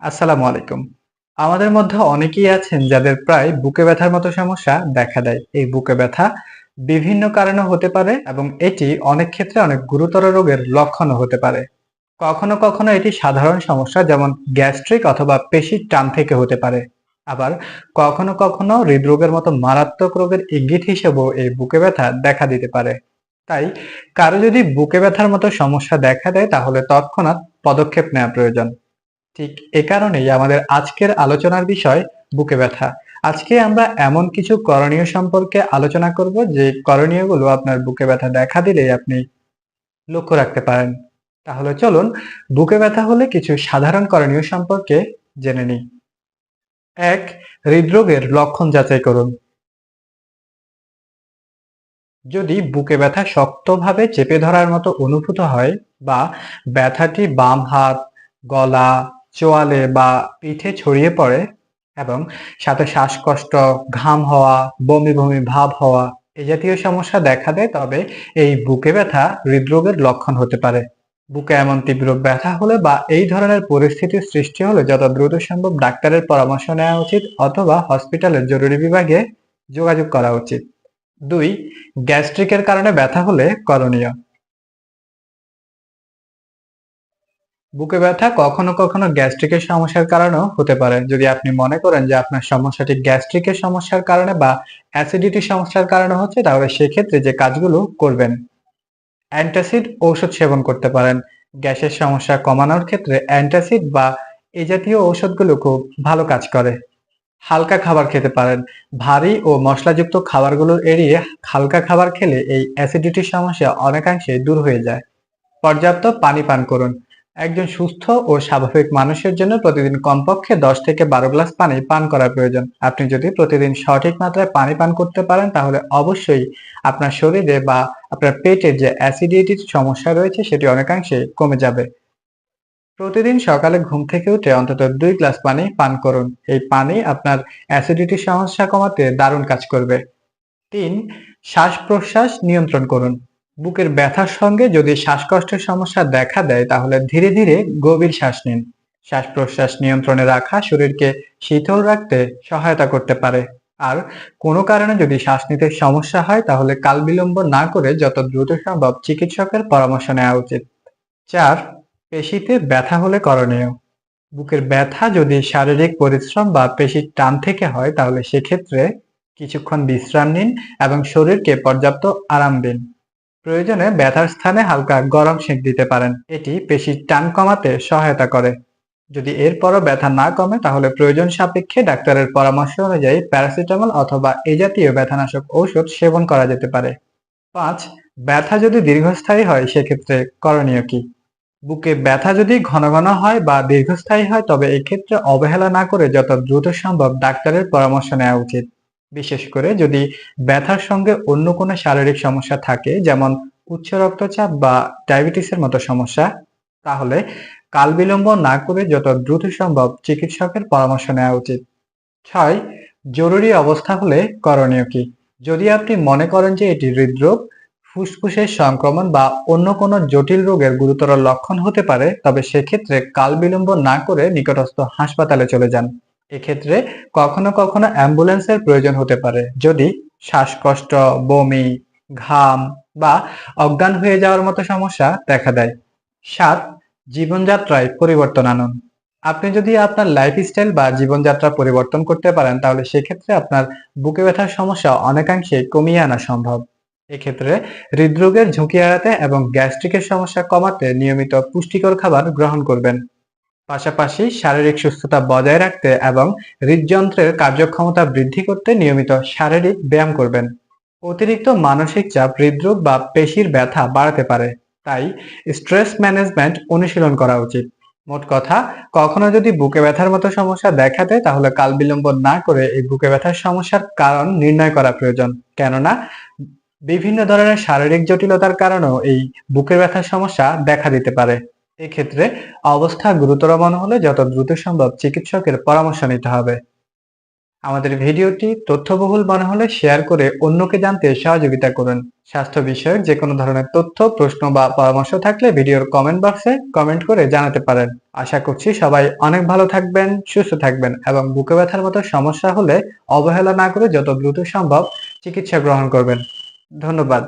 আসসালামু আলাইকুম। আমাদের মধ্যে অনেকেই আছেন যাদের প্রায় বুকে ব্যথার মতো সমস্যা দেখা দেয়। এই বুকে ব্যথা বিভিন্ন কারণে হতে পারে এবং এটি অনেক ক্ষেত্রে অনেক গুরুতর রোগের লক্ষণও হতে পারে। কখনো কখনো এটি সাধারণ সমস্যা যেমন গ্যাস্ট্রিক অথবা পেশির টান থেকে হতে পারে। আবার কখনো কখনো হৃদরোগের মতো মারাত্মক রোগের ইঙ্গিত হিসেবেও এই বুকে ব্যথা দেখা দিতে পারে। তাই কারো যদি বুকে ব্যথার মতো সমস্যা দেখা দেয় তাহলে তৎক্ষণাৎ পদক্ষেপ নেওয়া প্রয়োজন। ঠিক এ কারণেই আমাদের আজকের আলোচনার বিষয় বুকে ব্যথা। আজকে আমরা এমন কিছু করণীয় সম্পর্কে আলোচনা করব যে করণীয়গুলো আপনার বুকে ব্যথা দেখা দিলেই আপনি লক্ষ্য রাখতে পারেন। তাহলে চলুন বুকে ব্যথা হলে কিছু সাধারণ করণীয় সম্পর্কে জেনে নিই। ১. হৃদরোগের লক্ষণ যাচাই করুন। যদি বুকে ব্যথা শক্তভাবে চেপে ধরার মতো অনুভূত হয় বা ব্যথাটি বাম হাত, গলা, চোয়ালে বা পিঠে ছড়িয়ে পড়ে এবং সাথে শ্বাসকষ্ট, ঘাম হওয়া, বমি বমি ভাব হওয়া এ জাতীয় সমস্যা দেখা দেয় তবে এই বুকে ব্যথা হৃদরোগের লক্ষণ হতে পারে। বুকে এমন তীব্র ব্যথা হলে বা এই ধরনের পরিস্থিতির সৃষ্টি হলে যত দ্রুত সম্ভব ডাক্তারের পরামর্শ নেওয়া উচিত অথবা হসপিটালের জরুরি বিভাগে যোগাযোগ করা উচিত। ২. গ্যাস্ট্রিকের কারণে ব্যথা হলে করণীয়। বুকে ব্যথা কখনো কখনো গ্যাস্ট্রিকের সমস্যার কারণেও হতে পারে। যদি আপনি মনে করেন যে আপনার সমস্যাটি গ্যাস্ট্রিকের সমস্যার কারণে বা অ্যাসিডিটির সমস্যার কারণে হচ্ছে তাহলে সেক্ষেত্রে যে কাজগুলো করবেন, অ্যান্টাসিড ঔষধ সেবন করতে পারেন। গ্যাসের সমস্যা কমানোর ক্ষেত্রে অ্যান্টাসিড বা এ জাতীয় ঔষধগুলো খুব ভালো কাজ করে। হালকা খাবার খেতে পারেন। ভারী ও মশলাযুক্ত খাবারগুলো এড়িয়ে হালকা খাবার খেলে এই অ্যাসিডিটির সমস্যা অনেকাংশে দূর হয়ে যায়। পর্যাপ্ত পানি পান করুন। একজন সুস্থ ও স্বাভাবিক মানুষের জন্য প্রতিদিন কমপক্ষে ১০ থেকে ১২ গ্লাস পানি পান করা প্রয়োজন। আপনি যদি প্রতিদিন সঠিক মাত্রায় পানি পান করতে পারেন তাহলে অবশ্যই আপনার শরীরে বা আপনার পেটের যে অ্যাসিডিটির সমস্যা রয়েছে সেটি অনেকাংশে কমে যাবে। প্রতিদিন সকালে ঘুম থেকে উঠে অন্তত ২ গ্লাস পানি পান করুন। এই পানি আপনার অ্যাসিডিটির সমস্যা কমাতে দারুণ কাজ করবে। ৩. শ্বাস-প্রশ্বাস নিয়ন্ত্রণ করুন। বুকের ব্যথার সঙ্গে যদি শ্বাসকষ্টের সমস্যা দেখা দেয় তাহলে ধীরে ধীরে গভীর শ্বাস নিন। শ্বাস-প্রশ্বাস নিয়ন্ত্রণে রাখা শরীরকে শীতল রাখতে সহায়তা করতে পারে। আর কোনো কারণে যদি শ্বাস নিতে সমস্যা হয় তাহলে কালবিলম্ব না করে যত দ্রুত সম্ভব চিকিৎসকের পরামর্শ নেওয়া উচিত। ৪. পেশিতে ব্যথা হলে করণীয়। বুকের ব্যথা যদি শারীরিক পরিশ্রম বা পেশির টান থেকে হয় তাহলে সেক্ষেত্রে কিছুক্ষণ বিশ্রাম নিন এবং শরীরকে পর্যাপ্ত আরাম দিন। প্রয়োজনে ব্যথার স্থানে হালকা গরম সেঁক দিতে পারেন। এটি পেশির টান কমাতে সহায়তা করে। যদি এরপরও ব্যথা না কমে তাহলে প্রয়োজন সাপেক্ষে ডাক্তারের পরামর্শ অনুযায়ী প্যারাসিটামল অথবা এ জাতীয় ব্যথানাশক ঔষধ সেবন করা যেতে পারে। ৫. ব্যথা যদি দীর্ঘস্থায়ী হয় সেক্ষেত্রে করণীয় কি? বুকে ব্যথা যদি ঘন ঘন হয় বা দীর্ঘস্থায়ী হয় তবে এক্ষেত্রে অবহেলা না করে যত দ্রুত সম্ভব ডাক্তারের পরামর্শ নেওয়া উচিত। বিশেষ করে যদি ব্যথার সঙ্গে অন্য কোনো শারীরিক সমস্যা থাকে যেমন উচ্চ রক্তচাপ বা ডায়াবেটিসের মতো সমস্যা, তাহলে কালবিলম্ব না করে যত দ্রুত সম্ভব চিকিৎসকের পরামর্শ নেওয়া উচিত। ৬. জরুরি অবস্থা হলে করণীয় কি? যদি আপনি মনে করেন যে এটি হৃদরোগ, ফুসফুসের সংক্রমণ বা অন্য কোনো জটিল রোগের গুরুতর লক্ষণ হতে পারে তবে সেক্ষেত্রে কালবিলম্ব না করে নিকটস্থ হাসপাতালে চলে যান। এক্ষেত্রে কখনো কখনো অ্যাম্বুলেন্সের প্রয়োজন হতে পারে যদি শ্বাসকষ্ট, বমি, ঘাম বা অজ্ঞান হয়ে যাওয়ার মতো সমস্যা দেখা দেয়। ৭. জীবনযাত্রায় পরিবর্তন আনুন। আপনি যদি আপনার লাইফস্টাইল বা জীবনযাত্রা পরিবর্তন করতে পারেন তাহলে সেক্ষেত্রে আপনার বুকে ব্যথার সমস্যা অনেকাংশে কমিয়ে আনা সম্ভব। এক্ষেত্রে হৃদরোগের ঝুঁকি এড়াতে এবং গ্যাস্ট্রিকের সমস্যা কমাতে নিয়মিত পুষ্টিকর খাবার গ্রহণ করবেন। পাশাপাশি শারীরিক সুস্থতা বজায় রাখতে এবং হৃদযন্ত্রের কার্যক্ষমতা বৃদ্ধি করতে নিয়মিত শারীরিক ব্যায়াম করবেন। অতিরিক্ত মানসিক চাপ হৃদরোগ বা পেশির ব্যথা বাড়াতে পারে, তাই স্ট্রেস ম্যানেজমেন্ট অনুশীলন করা উচিত। মোট কথা, কখনো যদি বুকে ব্যথার মতো সমস্যা দেখা দেয় তাহলে কালবিলম্ব না করে এই বুকে ব্যথার সমস্যার কারণ নির্ণয় করা প্রয়োজন। কেননা বিভিন্ন ধরনের শারীরিক জটিলতার কারণেও এই বুকের ব্যথার সমস্যা দেখা দিতে পারে। এক্ষেত্রে অবস্থা গুরুতর মনে হলে যত দ্রুত সম্ভব চিকিৎসকের পরামর্শ নিতে হবে। আমাদের ভিডিওটি তথ্যবহুল মনে হলে শেয়ার করে অন্যকে জানতে সহযোগিতা করুন। স্বাস্থ্য বিষয়ক যে কোনো ধরনের তথ্য, প্রশ্ন বা পরামর্শ থাকলে ভিডিওর কমেন্ট বক্সে কমেন্ট করে জানাতে পারেন। আশা করছি সবাই অনেক ভালো থাকবেন, সুস্থ থাকবেন এবং বুকে ব্যথার মতো সমস্যা হলে অবহেলা না করে যত দ্রুত সম্ভব চিকিৎসা গ্রহণ করবেন। ধন্যবাদ।